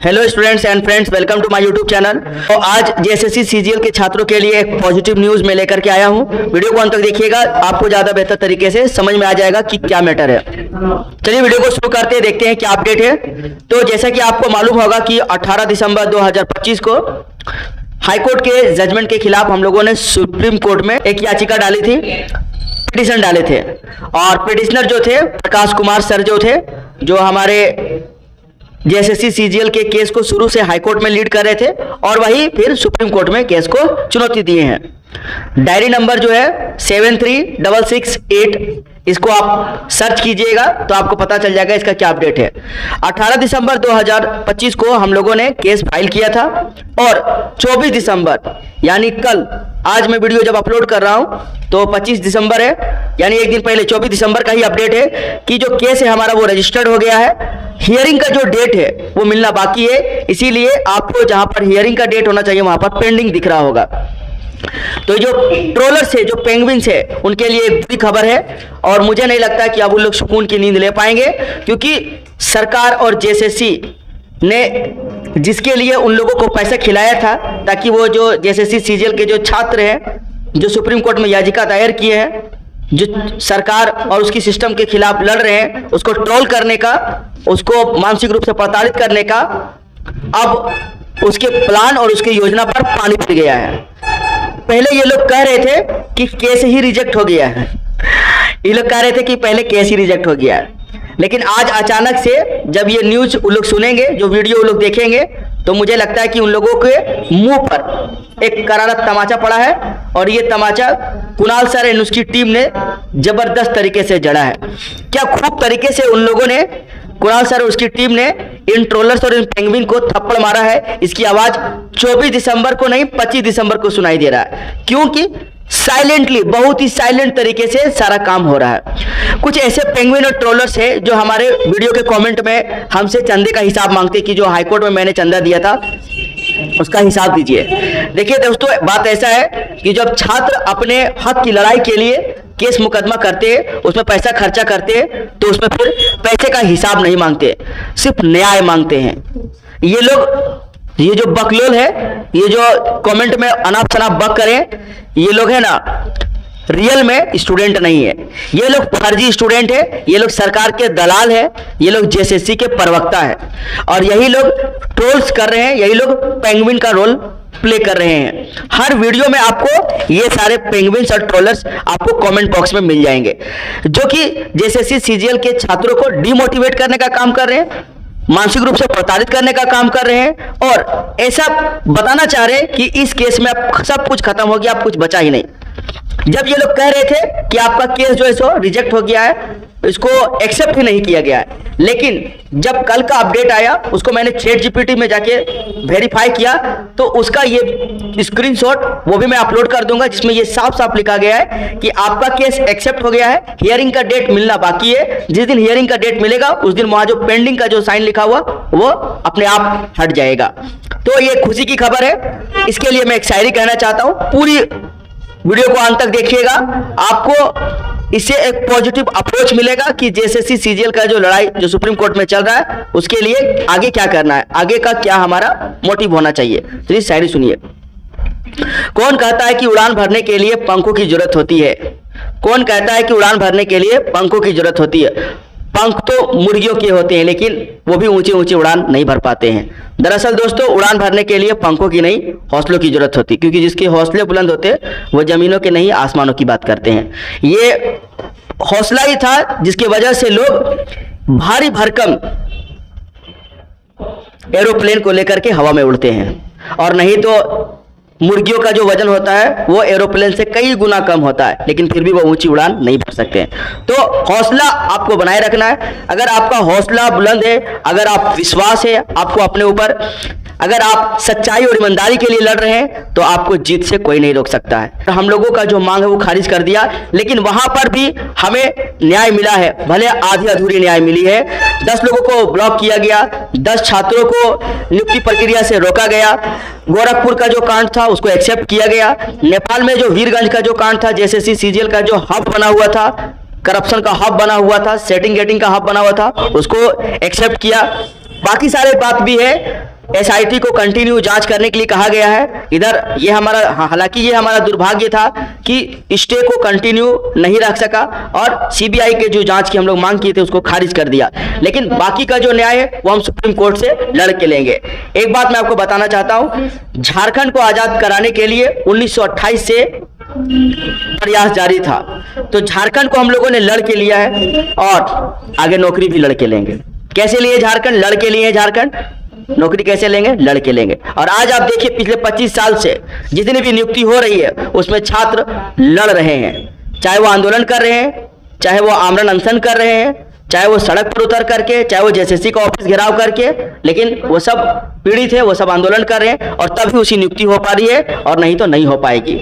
Hello students and friends, welcome to my YouTube channel. तो आज JSSC CGL के छात्रों के लिए एक पॉजिटिव न्यूज़ में लेकर के आया हूं। वीडियो को अंत तक देखिएगा, आपको ज़्यादा बेहतर तरीके से समझ में आ जाएगा कि क्या मैटर है। चलिए वीडियो को शुरू करते हैं, देखते हैं क्या अपडेट है। तो जैसा कि आपको मालूम होगा कि 18 दिसंबर 2025 को हाईकोर्ट के जजमेंट के खिलाफ हम लोगों ने सुप्रीम कोर्ट में एक याचिका डाली थी, पिटिशन डाले थे। और पिटिशनर जो थे प्रकाश कुमार सर जो थे, जो हमारे जेएसएससी सीजीएल के केस को शुरू से हाईकोर्ट में लीड कर रहे थे और वही फिर सुप्रीम कोर्ट में केस को चुनौती दिए हैं। डायरी नंबर जो है 73668, इसको आप सर्च कीजिएगा तो आपको पता चल जाएगा इसका क्या अपडेट है। 18 दिसंबर 2025 को हम लोगों ने केस फाइल किया था और 24 दिसंबर यानी कल, आज मैं वीडियो जब अपलोड कर रहा हूं तो 25 दिसंबर है, यानी एक दिन पहले 24 दिसंबर का ही अपडेट है कि जो केस है हमारा वो रजिस्टर्ड हो गया है। हियरिंग का जो डेट है वो मिलना बाकी है, इसीलिए आपको जहां पर हियरिंग का डेट होना चाहिए वहां पर पेंडिंग दिख रहा होगा। तो जो ट्रोलर्स है, जो पेंगुइन्स है, उनके लिए एक बुरी खबर है और मुझे नहीं लगता कि अब उन लोग सुकून की नींद ले पाएंगे, क्योंकि सरकार और जेएसएससी ने जिसके लिए उन लोगों को पैसा खिलाया था ताकि वो जो जेएसएससी सीजीएल के जो छात्र हैं जो सुप्रीम कोर्ट में याचिका दायर किए हैं, जो सरकार और उसकी सिस्टम के खिलाफ लड़ रहे हैं, उसको ट्रोल करने का, उसको मानसिक रूप से प्रताड़ित करने का, अब उसके प्लान और उसकी योजना पर पानी फिर गया है। पहले ये लोग कह रहे थे कि केस ही रिजेक्ट हो गया है, ये लोग कह रहे थे कि पहले केस ही रिजेक्ट हो गया है, लेकिन आज अचानक से जब ये न्यूज उन लोग सुनेंगे, जो वीडियो उन लोग देखेंगे, तो मुझे लगता है कि उन लोगों के मुंह पर एक करारा तमाचा पड़ा है और ये तमाचा कुणाल सर एंड उसकी टीम ने जबरदस्त तरीके से जड़ा है। क्या खूब तरीके से उन लोगों ने, कुणाल सर और उसकी टीम ने इन ट्रोलर्स और इन पेंगुइन को थप्पड़ मारा है। इसकी आवाज 24 दिसंबर को नहीं 25 दिसंबर को सुनाई दे रहा है, क्योंकि साइलेंटली, बहुत ही साइलेंट तरीके से सारा काम हो रहा है। कुछ ऐसे पेंगुइन और ट्रोलर्स है जो हमारे वीडियो के कमेंट में हमसे चंदे का हिसाब मांगते कि जो हाईकोर्ट में मैंने चंदा दिया था उसका हिसाब दीजिए। देखिए दोस्तों, बात ऐसा है कि जब छात्र अपने हक की लड़ाई के लिए केस मुकदमा करते हैं, उसमें पैसा खर्चा करते हैं, तो उसमें फिर पैसे का हिसाब नहीं मांगते, सिर्फ न्याय मांगते हैं। ये लोग, ये जो बकलोल है, ये जो कमेंट में अनाप शनाप बक करें, ये लोग है ना, रियल में स्टूडेंट नहीं है, ये लोग फर्जी स्टूडेंट है, ये लोग सरकार के दलाल है, ये लोग जेएसएससी के प्रवक्ता है और यही लोग ट्रोल्स कर रहे हैं, यही लोग पेंगुइन का रोल प्ले कर रहे हैं। हर वीडियो में आपको ये सारे पेंगुइन्स और ट्रोलर्स आपको कमेंट बॉक्स में मिल जाएंगे, जो कि जेएसएससी सीजीएल के छात्रों को डिमोटिवेट करने का काम कर रहे हैं, मानसिक रूप से प्रताड़ित करने का काम कर रहे हैं और ऐसा बताना चाह रहे हैं कि इस केस में अब सब कुछ खत्म हो गया, अब कुछ बचा ही नहीं। जब ये लोग कह रहे थे कि आपका केस जो है सो रिजेक्ट हो गया है, इसको एक्सेप्ट ही नहीं किया गया है, लेकिन जब कल का अपडेट आया, उसको मैंने चैट जीपीटी में जाके वेरीफाई किया तो उसका ये स्क्रीनशॉट वो भी मैं अपलोड कर दूंगा, जिसमें ये साफ साफ लिखा गया है कि आपका केस एक्सेप्ट हो गया है, हियरिंग का डेट मिलना बाकी है। जिस दिन हियरिंग का डेट मिलेगा उस दिन वहां जो पेंडिंग का जो साइन लिखा हुआ वो अपने आप हट जाएगा। तो ये खुशी की खबर है, इसके लिए मैं एक शायरी कहना चाहता हूँ। पूरी वीडियो को अंत तक देखिएगा, आपको इससे एक पॉजिटिव अप्रोच मिलेगा कि जेएसएससी सीजीएल का जो लड़ाई जो सुप्रीम कोर्ट में चल रहा है उसके लिए आगे क्या करना है, आगे का क्या हमारा मोटिव होना चाहिए। तो इस शायरी सुनिए। कौन कहता है कि उड़ान भरने के लिए पंखों की जरूरत होती है? कौन कहता है कि उड़ान भरने के लिए पंखों की जरूरत होती है? पंख तो मुर्गियों के होते हैं, लेकिन वो भी ऊंचे ऊंचे उड़ान नहीं भर पाते हैं। दरअसल दोस्तों, उड़ान भरने के लिए पंखों की नहीं, हौसलों की जरूरत होती, क्योंकि जिसके हौसले बुलंद होते हैं वो जमीनों के नहीं आसमानों की बात करते हैं। ये हौसला ही था जिसकी वजह से लोग भारी भरकम एरोप्लेन को लेकर के हवा में उड़ते हैं, और नहीं तो मुर्गियों का जो वजन होता है वो एरोप्लेन से कई गुना कम होता है, लेकिन फिर भी वो ऊंची उड़ान नहीं भर सकते हैं। तो हौसला आपको बनाए रखना है। अगर आपका हौसला बुलंद है, अगर आप विश्वास है आपको अपने ऊपर, अगर आप सच्चाई और ईमानदारी के लिए लड़ रहे हैं, तो आपको जीत से कोई नहीं रोक सकता है। हम लोगों का जो मांग है वो खारिज कर दिया, लेकिन वहां पर भी हमें न्याय मिला है, भले आधी अधूरी न्याय मिली है। 10 लोगों को ब्लॉक किया गया, 10 छात्रों को नियुक्ति प्रक्रिया से रोका गया, गोरखपुर का जो कांड था उसको एक्सेप्ट किया गया, नेपाल में जो वीरगंज का जो कांड था, जेएसएससी सीजीएल का जो हब बना हुआ था, करप्शन का हब बना हुआ था, सेटिंग गेटिंग का हब बना हुआ था, उसको एक्सेप्ट किया। बाकी सारे बात भी है एसआईटी को कंटिन्यू जांच करने के लिए कहा गया है। इधर ये हमारा, हालांकि ये हमारा दुर्भाग्य था कि स्टे को कंटिन्यू नहीं रख सका और सीबीआई के जो जांच की हम लोग मांग किए थे उसको खारिज कर दिया। लेकिन बाकी का जो न्याय है वो हम सुप्रीम कोर्ट से लड़ के लेंगे। एक बात मैं आपको बताना चाहता हूं, झारखंड को आजाद कराने के लिए 1928 से प्रयास जारी था, तो झारखंड को हम लोगों ने लड़ के लिया है और आगे नौकरी भी लड़ के लेंगे। कैसे लिए झारखंड? लड़ के लिए झारखंड, नौकरी कैसे लेंगे? लड़ के लेंगे। और आज आप देखिए पिछले 25 साल से जितनी भी नियुक्ति हो रही है उसमें छात्र लड़ रहे हैं, चाहे वो आंदोलन कर रहे हैं, चाहे वो आमरण अनशन कर रहे हैं, चाहे वो सड़क पर उतर करके, चाहे वो जेएसएससी का ऑफिस घेराव करके, लेकिन वो सब पीड़ित है, वो सब आंदोलन कर रहे हैं और तभी उसकी नियुक्ति हो पा रही है और नहीं तो नहीं हो पाएगी।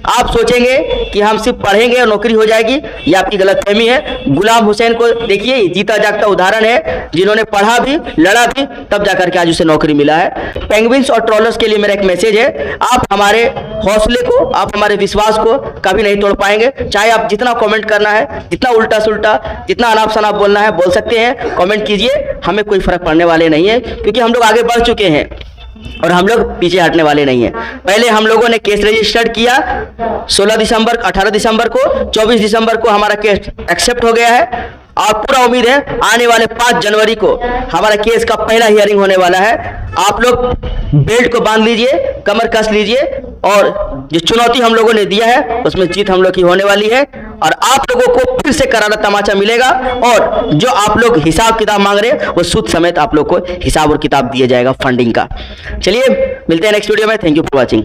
आप सोचेंगे कि हम सिर्फ पढ़ेंगे और नौकरी हो जाएगी, ये आपकी गलतफहमी है। गुलाम हुसैन को देखिए, जीता जागता उदाहरण है, जिन्होंने पढ़ा भी, लड़ा भी, तब जाकर के आज उसे नौकरी मिला है। पेंगुइन्स और ट्रोलर्स के लिए मेरा एक मैसेज है, आप हमारे हौसले को, आप हमारे विश्वास को कभी नहीं तोड़ पाएंगे। चाहे आप जितना कमेंट करना है, जितना उल्टा सुल्टा, जितना अनाप शनाप बोलना है बोल सकते हैं, कमेंट कीजिए, हमें कोई फर्क पड़ने वाले नहीं है, क्योंकि हम लोग आगे बढ़ चुके हैं और हम लोग पीछे हटने वाले नहीं हैं। पहले हम लोगों ने केस रजिस्टर्ड किया 16 दिसंबर, 18 दिसंबर को, 24 दिसंबर को हमारा केस एक्सेप्ट हो गया है और पूरा उम्मीद है आने वाले 5 जनवरी को हमारा केस का पहला हियरिंग होने वाला है। आप लोग बेल्ट को बांध लीजिए, कमर कस लीजिए और जो चुनौती हम लोगों ने दिया है उसमें जीत हम लोग की होने वाली है और आप लोगों को फिर से करारा तमाचा मिलेगा और जो आप लोग हिसाब किताब मांग रहे हैं वो सूद समेत आप लोग को हिसाब और किताब दिया जाएगा फंडिंग का। चलिए मिलते हैं नेक्स्ट वीडियो में। Thank you for watching.